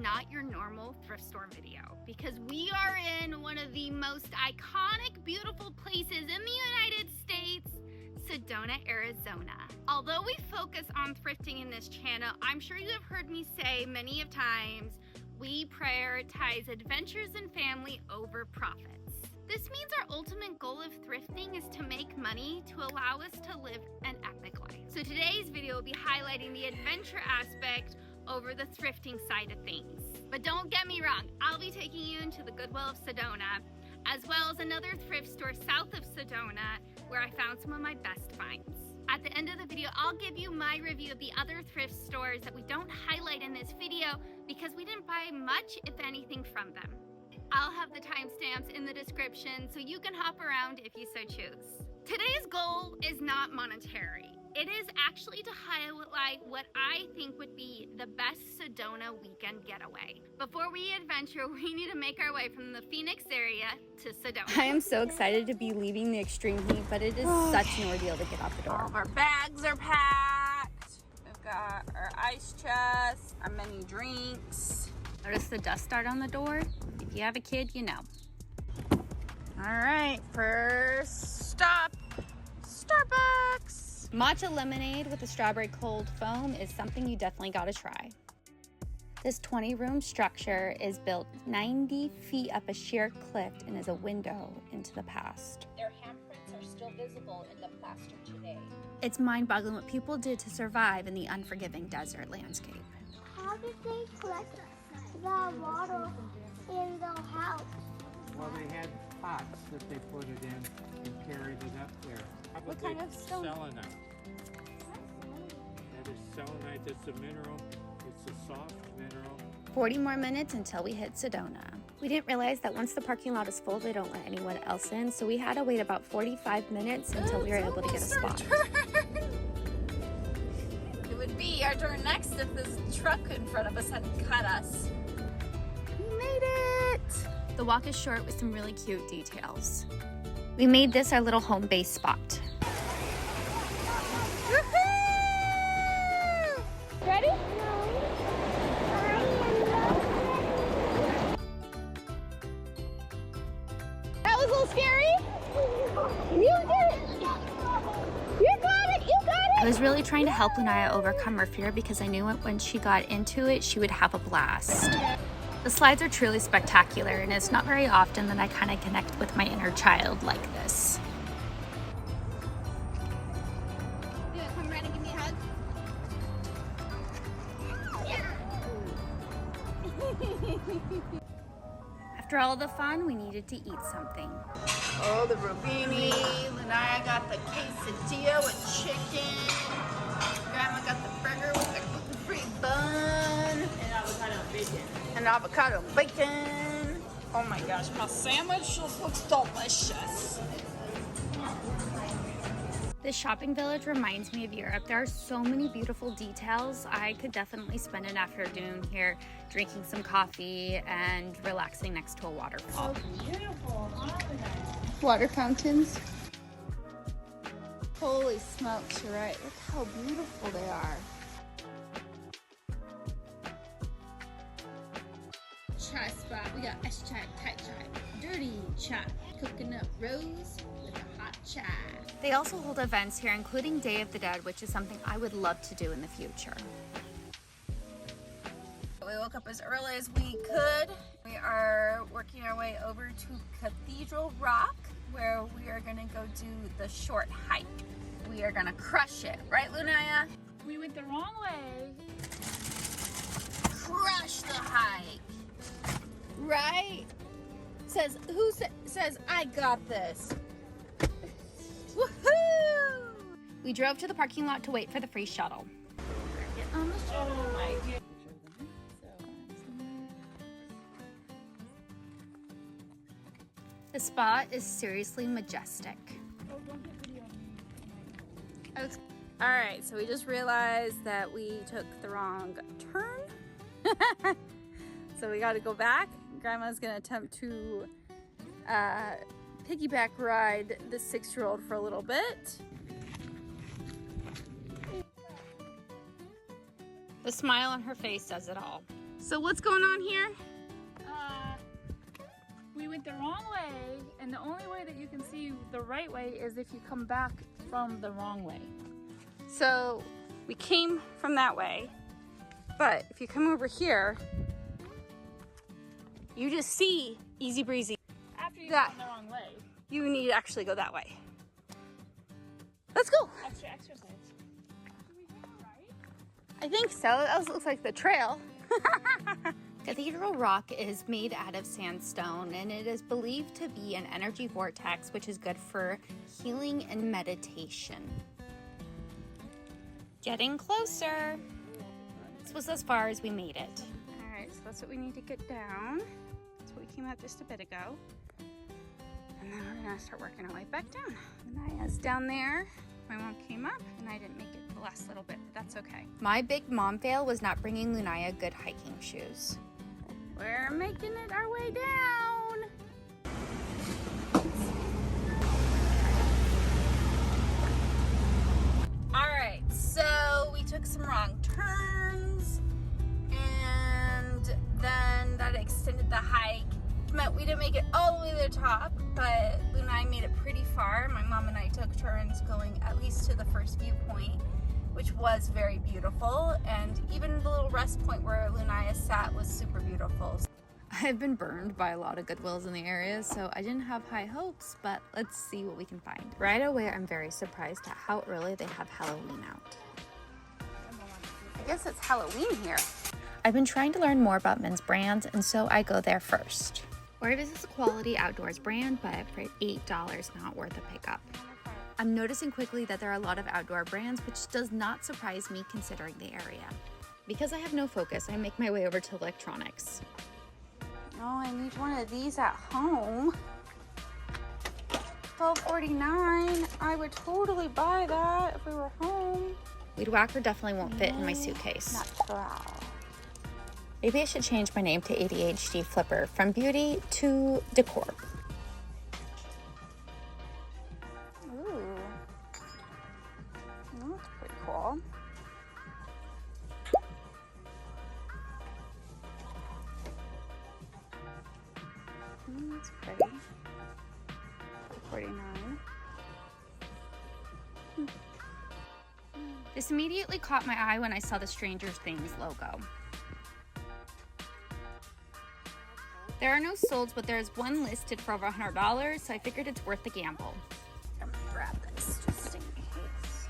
not your normal thrift store video because we are in one of the most iconic, beautiful places in the United States, Sedona, Arizona. Although we focus on thrifting in this channel, I'm sure you have heard me say many of times, we prioritize adventures and family over profits. This means our ultimate goal of thrifting is to make money to allow us to live an epic life. So today's video will be highlighting the adventure aspect over the thrifting side of things. But don't get me wrong, I'll be taking you into the Goodwill of Sedona, as well as another thrift store south of Sedona where I found some of my best finds. At the end of the video, I'll give you my review of the other thrift stores that we don't highlight in this video because we didn't buy much, if anything, from them. I'll have the timestamps in the description so you can hop around if you so choose. Today's goal is not monetary. It is actually to highlight what I think would be the best Sedona weekend getaway. Before we adventure, we need to make our way from the Phoenix area to Sedona. I am so excited to be leaving the extreme heat, but it is such an ordeal to get out the door. All of our bags are packed. We've got our ice chest, our mini drinks. Notice the dust start on the door? If you have a kid, you know. All right, first stop, Starbucks. Matcha lemonade with a strawberry cold foam is something you definitely gotta try. This 20-room structure is built 90 feet up a sheer cliff and is a window into the past. Their handprints are still visible in the plaster today. It's mind-boggling what people did to survive in the unforgiving desert landscape. How did they collect the water in the house? Well, they had pots that they put it in and carried it up there. What kind of stone? Selenite. That is selenite. It's a mineral. It's a soft mineral. 40 more minutes until we hit Sedona. We didn't realize that once the parking lot is full, they don't let anyone else in, so we had to wait about 45 minutes until we were able to get a spot. It would be our turn next if this truck in front of us hadn't cut us. We made it! The walk is short with some really cute details. We made this our little home base spot. Ready? That was a little scary. You did it! You got it! You got it! I was really trying to help Lunaya overcome her fear because I knew when she got into it, she would have a blast. The slides are truly spectacular, and it's not very often that I kind of connect with my inner child like this. You wanna come around and give me a hug? After all the fun, we needed to eat something. Oh, the robini. Lunaya got the quesadilla with chicken. Grandma got the burger with the gluten-free bun. And avocado bacon. And avocado bacon. Oh my gosh, my sandwich looks delicious. This shopping village reminds me of Europe. There are so many beautiful details. I could definitely spend an afternoon here drinking some coffee and relaxing next to a waterfall. Beautiful. Water fountains. Holy smokes, you're right. Look how beautiful they are. Chai spot. We got ice chai, Thai chai, dirty chai, coconut rose with a hot chai. They also hold events here, including Day of the Dead, which is something I would love to do in the future. We woke up as early as we could. We are working our way over to Cathedral Rock, where we are gonna go do the short hike. We are gonna crush it, right, Lunaya? We went the wrong way. Crush the hike, right? Says I got this. Woohoo! We drove to the parking lot to wait for the free shuttle. Get on the shuttle, my dear. The spot is seriously majestic. All right, so we just realized that we took the wrong turn. So we got to go back. Grandma's gonna attempt to piggyback ride the 6-year-old for a little bit. The smile on her face says it all. So what's going on here? We went the wrong way, and the only way that you can see the right way is if you come back from the wrong way. So we came from that way, but if you come over here, you just see easy breezy. After you've That- gone the wrong way, You need to actually go that way. Let's go. extra exercise. I think so. That looks like the trail. Cathedral Rock is made out of sandstone, and it is believed to be an energy vortex, which is good for healing and meditation. Getting closer. This was as far as we made it. All right, so that's what we need to get down. That's what we came out just a bit ago. And then we're gonna start working our way back down. Naya's down there. My mom came up, and I didn't make it the last little bit, but that's okay. My big mom fail was not bringing Lunaya good hiking shoes. We're making it our way down. All right, so we took some wrong turns, and then that extended the hike. Meant we didn't make it all the way to the top, but Luna and I made it pretty far. My mom and I took turns going at least to the first viewpoint, which was very beautiful, and even the little rest point where Lunaya sat was super beautiful. I've been burned by a lot of Goodwills in the area, so I didn't have high hopes, but let's see what we can find. Right away, I'm very surprised at how early they have Halloween out. I guess it's Halloween here. I've been trying to learn more about men's brands, and so I go there first. Orvis is a quality outdoors brand, but for $8, not worth a pickup. I'm noticing quickly that there are a lot of outdoor brands, which does not surprise me considering the area. Because I have no focus, I make my way over to electronics. Oh, I need one of these at home. $12.49. I would totally buy that if we were home. Weed whacker definitely won't fit in my suitcase. Natural. Maybe I should change my name to ADHD Flipper from beauty to decor. Ooh. That's pretty cool. That's pretty. $49. This immediately caught my eye when I saw the Stranger Things logo. There are no solds, but there's one listed for over $100, so I figured it's worth the gamble. I'm gonna grab this just in case.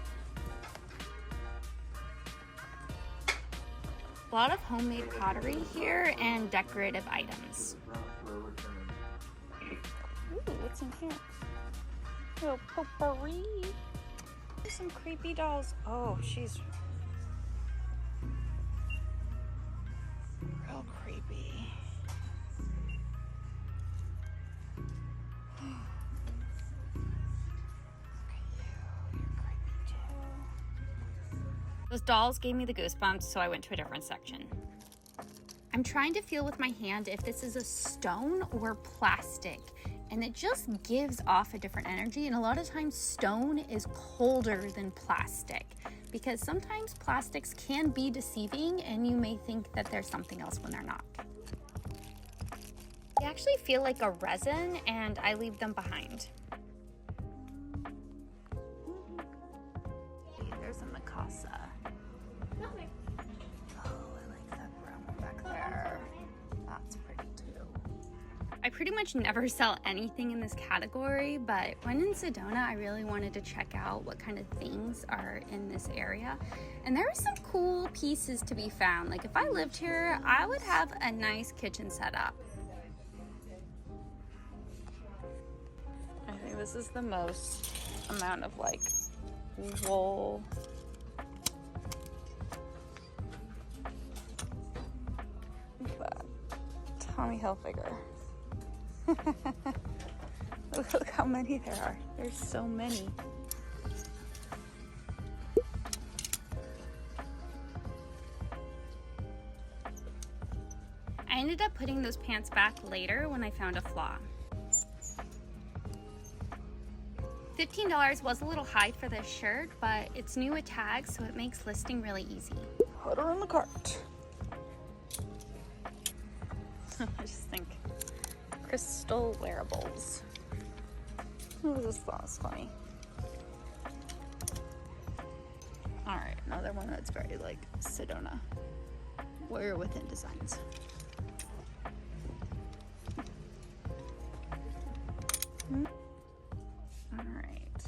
A lot of homemade pottery here and decorative items. Ooh, what's in here? Little potpourri. There's some creepy dolls. Oh, she's real creepy. Those dolls gave me the goosebumps, so I went to a different section. I'm trying to feel with my hand if this is a stone or plastic, and it just gives off a different energy, and a lot of times stone is colder than plastic because sometimes plastics can be deceiving and you may think that there's something else when they're not. They actually feel like a resin, and I leave them behind. There's a Mikasa. Oh, I like that brown one back there. That's pretty too. I pretty much never sell anything in this category, but when in Sedona, I really wanted to check out what kind of things are in this area. And there are some cool pieces to be found. Like if I lived here, I would have a nice kitchen setup. I think this is the most amount of like wool. But Tommy Hilfiger. Look how many there are. There's so many. I ended up putting those pants back later when I found a flaw. $15 was a little high for this shirt, but it's new with tags, so it makes listing really easy. Put her in the cart. I just think crystal wearables. Oh, this is funny. All right, another one that's very like Sedona. Warrior Within designs. All right.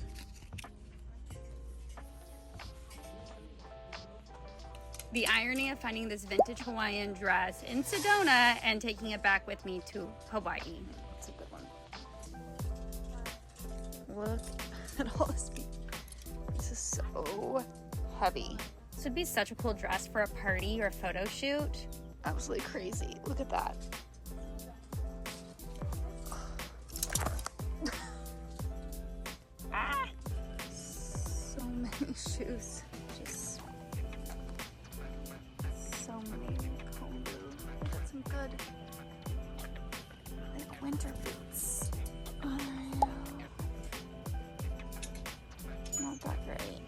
The irony of finding this vintage Hawaiian dress in Sedona and taking it back with me to Hawaii. That's a good one. Look at all this. This is so heavy. This would be such a cool dress for a party or a photo shoot. Absolutely crazy. Look at that. Ah! So many shoes. Just so many kombu. Got some good like winter boots. Not that great.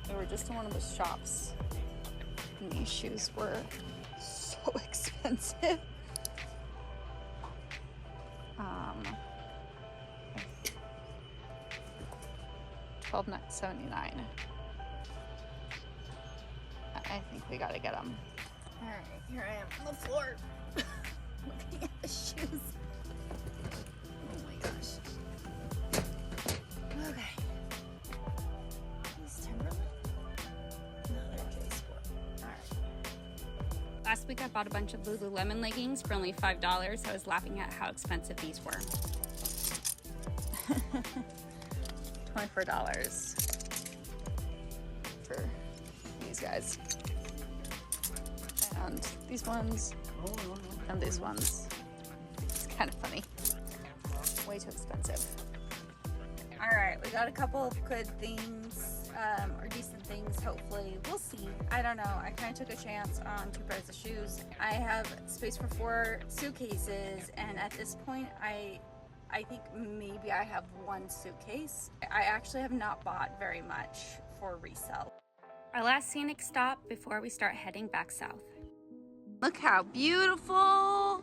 They were just in one of the shops, and these shoes were so expensive. $12.79. I think we gotta get them. All right, here I am on the floor, looking at the shoes. Oh my gosh. Okay. These Timberland. No, they're J-Sport. All right. Last week I bought a bunch of Lululemon leggings for only $5. I was laughing at how expensive these were. $24 for these guys. And these ones. And these ones. It's kind of funny. Way too expensive. All right, we got a couple of good things, or decent things, hopefully. We'll see. I don't know. I kind of took a chance on 2 pairs of shoes. I have space for 4 suitcases, and at this point, I think maybe I have 1 suitcase. I actually have not bought very much for resale. Our last scenic stop before we start heading back south. Look how beautiful. All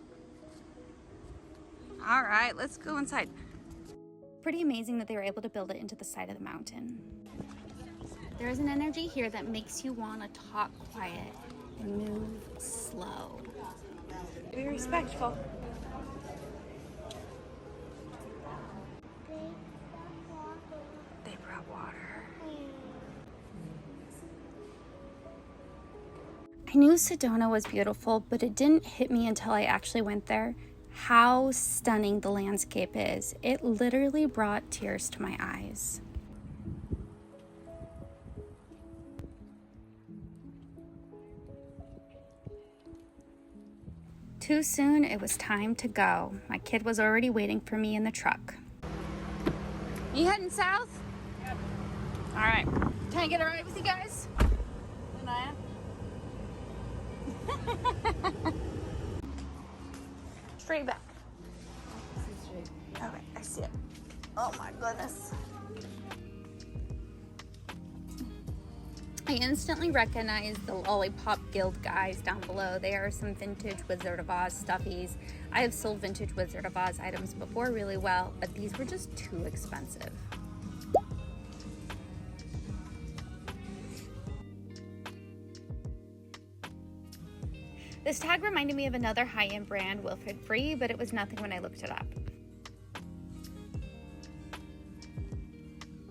right, let's go inside. Pretty amazing that they were able to build it into the side of the mountain. There is an energy here that makes you want to talk quiet and move slow. Be respectful. They brought water. I knew Sedona was beautiful, but it didn't hit me until I actually went there. How stunning the landscape is. It literally brought tears to my eyes. Too soon, it was time to go. My kid was already waiting for me in the truck. You heading south? Yep. All right. Can I get a ride with you guys? Anaya? Straight back. Okay, I see it. Oh my goodness. I instantly recognized the Lollipop Guild guys down below. They are some vintage Wizard of Oz stuffies. I have sold vintage Wizard of Oz items before really well, but these were just too expensive. This tag reminded me of another high-end brand, Wilfred Free, but it was nothing when I looked it up.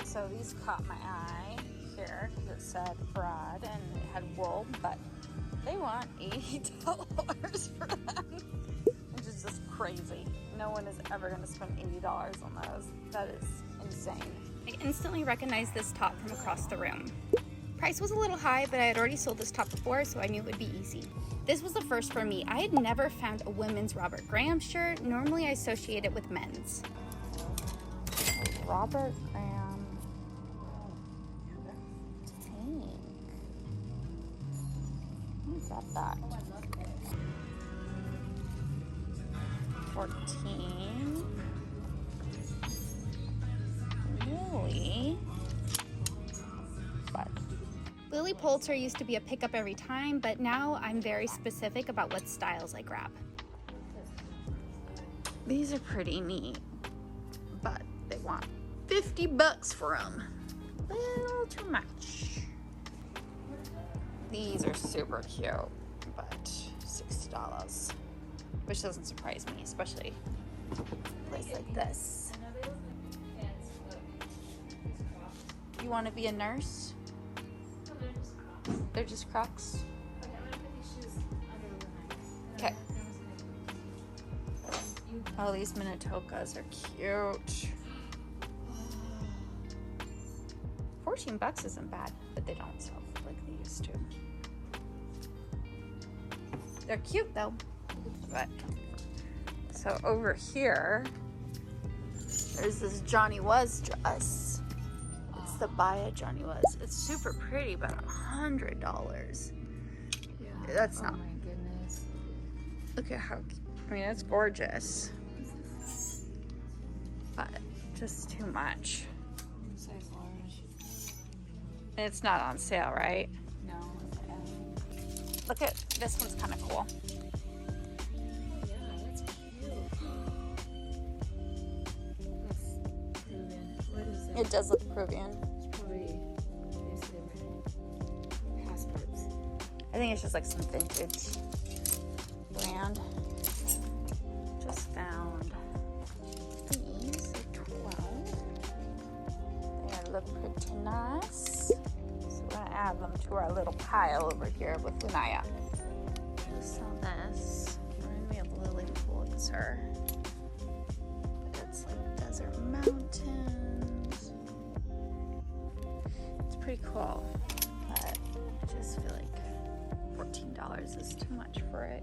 So these caught my eye here because it said fraud and it had wool, but they want $80 for them, which is just crazy. No one is ever going to spend $80 on those. That is insane. I instantly recognized this top from across the room. Price was a little high, but I had already sold this top before, so I knew it would be easy. This was the first for me. I had never found a women's Robert Graham shirt. Normally I associate it with men's. Robert Graham tank. What's that back? 14. Really? But Lily Pulitzer used to be a pickup every time, but now I'm very specific about what styles I grab. These are pretty neat, but they want $50 for them. A little too much. These are super cute, but $60, which doesn't surprise me, especially a place like this. You want to be a nurse? They're just Crocs. Okay. Oh, these Minnetonkas are cute. $14 isn't bad, but they don't sell like they used to. They're cute though. But so over here, there's this Johnny Was dress. It's the Baya Johnny Was. It's super pretty, but $100. Yeah. That's not. Oh my goodness. Look at how. I mean, it's gorgeous, but just too much. Size large. And it's not on sale, right? No. Look at this one's kind of cool. Yeah, that's cute. That's Peruvian. What is it? It does look Peruvian. It's probably different passports. I think it's just like some vintage brand. Just found these at 12. They look pretty nice. So we're gonna add them to our little pile over here with Lunaya. Just saw this. Remind me of Lily Pulitzer. But it's like desert mountains. It's pretty cool, but I just feel like $14 is too much for it.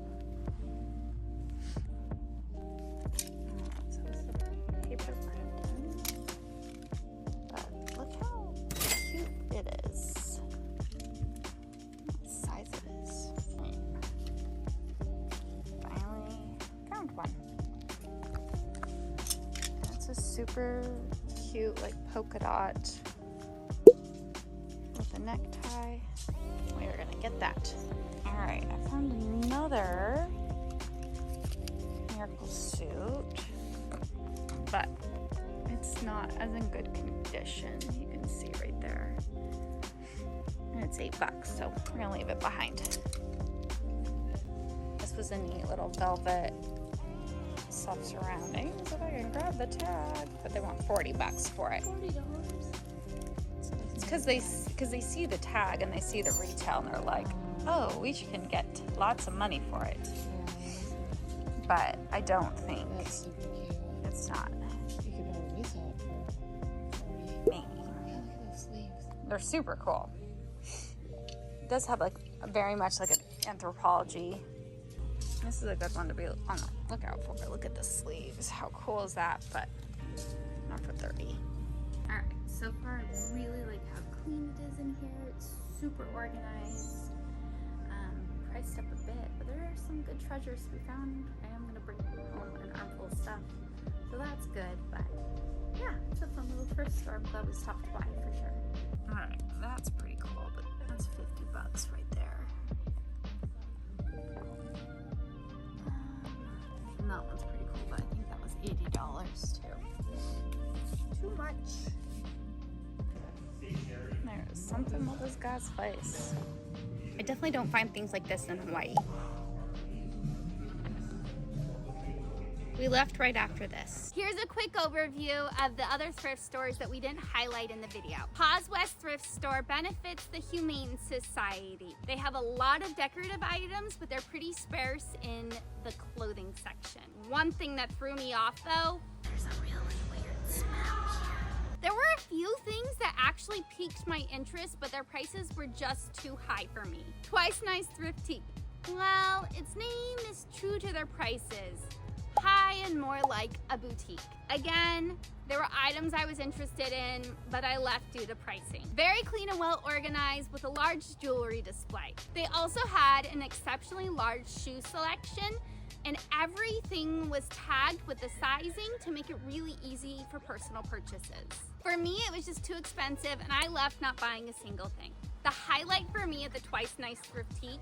So it's the paper printing. But look how cute it is. What size it is. Finally found one. And it's a super cute like polka dot with a necktie. We are gonna get that. Alright, I found another miracle suit, but it's not as in good condition. You can see right there. And it's $8, so we're gonna leave it behind. This was a neat little velvet soft surroundings. If I can grab the tag, but they want $40 for it. $40. It's because they see the tag and they see the retail and they're like, oh, we can get lots of money for it. But I don't think That's super cute. it's not You could probably sell it for $40. me. Yeah, look at those sleeves. They're super cool. It does have like very much like an anthropology. This is a good one to be on the lookout for. Look at the sleeves. How cool is that? But not for $30. All right, so far I really like how clean it is in here. It's super organized. Priced up a bit, but there are some good treasures to be found. I am gonna bring home an armful of stuff, so that's good. But yeah, it's a fun little thrift store. I'm glad we stopped by for sure. All right, that's pretty cool, but that's $50 right there. And that one's pretty cool, but I think that was $80 too. Too much. There's something with this guy's face. I definitely don't find things like this in Hawaii. We left right after this. Here's a quick overview of the other thrift stores that we didn't highlight in the video. Paws West Thrift Store benefits the Humane Society. They have a lot of decorative items, but they're pretty sparse in the clothing section. One thing that threw me off though, there's a really weird smell here. There were a few things that actually piqued my interest, but their prices were just too high for me. Twice Nice Thrifting. Well, its name is true to their prices. High and more like a boutique. Again, there were items I was interested in, but I left due to pricing. Very clean and well organized with a large jewelry display. They also had an exceptionally large shoe selection, and everything was tagged with the sizing to make it really easy for personal purchases. For me, it was just too expensive, and I left not buying a single thing. The highlight for me at the Twice Nice Thriftique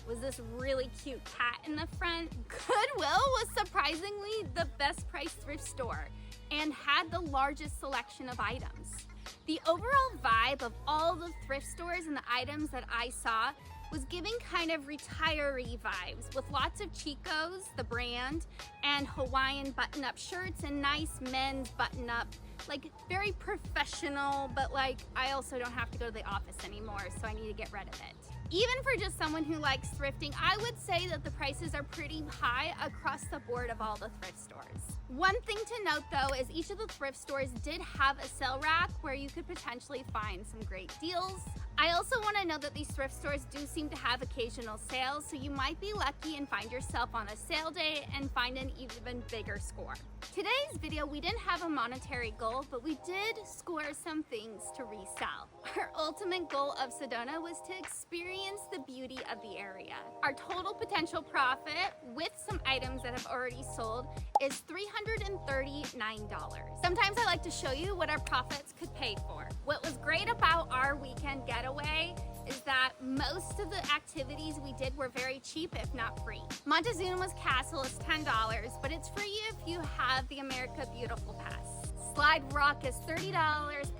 was this really cute cat in the front. Goodwill was surprisingly the best price thrift store and had the largest selection of items. The overall vibe of all the thrift stores and the items that I saw was giving kind of retiree vibes with lots of Chico's, the brand, and Hawaiian button-up shirts and nice men's button-up, like very professional, but like I also don't have to go to the office anymore, so I need to get rid of it. Even for just someone who likes thrifting, I would say that the prices are pretty high across the board of all the thrift stores. One thing to note though is each of the thrift stores did have a sale rack where you could potentially find some great deals. I also want to note that these thrift stores do seem to have occasional sales, so you might be lucky and find yourself on a sale day and find an even bigger score. Today's video, we didn't have a monetary goal, but we did score some things to resell. Our ultimate goal of Sedona was to experience the beauty of the area. Our total potential profit with some items that have already sold is $339. Sometimes I like to show you what our profits could pay for. What was great about our weekend getaway is that most of the activities we did were very cheap, if not free. Montezuma's Castle is $10, but it's free if you have the America Beautiful Pass. Slide Rock is $30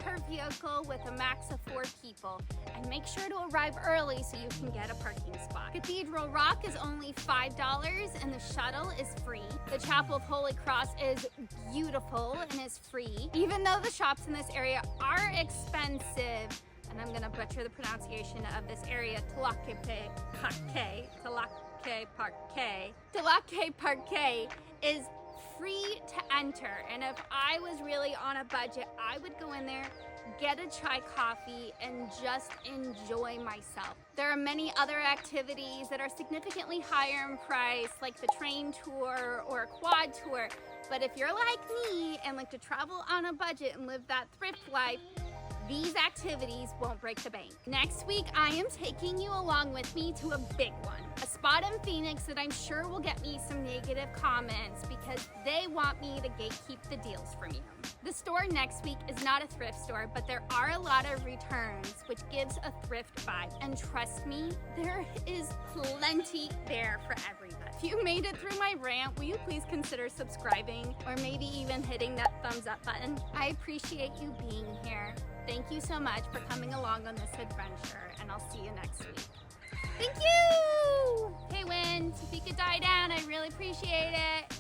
per vehicle with a max of 4 people. And make sure to arrive early so you can get a parking spot. Cathedral Rock is only $5 and the shuttle is free. The Chapel of Holy Cross is beautiful and is free. Even though the shops in this area are expensive, and I'm gonna butcher the pronunciation of this area, Tlaquepaque is free to enter, and if I was really on a budget, I would go in there, get a chai coffee, and just enjoy myself. There are many other activities that are significantly higher in price, like the train tour or a quad tour, but if you're like me and like to travel on a budget and live that thrift life, these activities won't break the bank. Next week, I am taking you along with me to a big one. A spot in Phoenix that I'm sure will get me some negative comments because they want me to gatekeep the deals from you. The store next week is not a thrift store, but there are a lot of returns, which gives a thrift vibe. And trust me, there is plenty there for everybody. If you made it through my rant, will you please consider subscribing or maybe even hitting that thumbs up button? I appreciate you being here. Thank you so much for coming along on this adventure, and I'll see you next week. Thank you! Hey, Wind, if you could die down, I'd really appreciate it.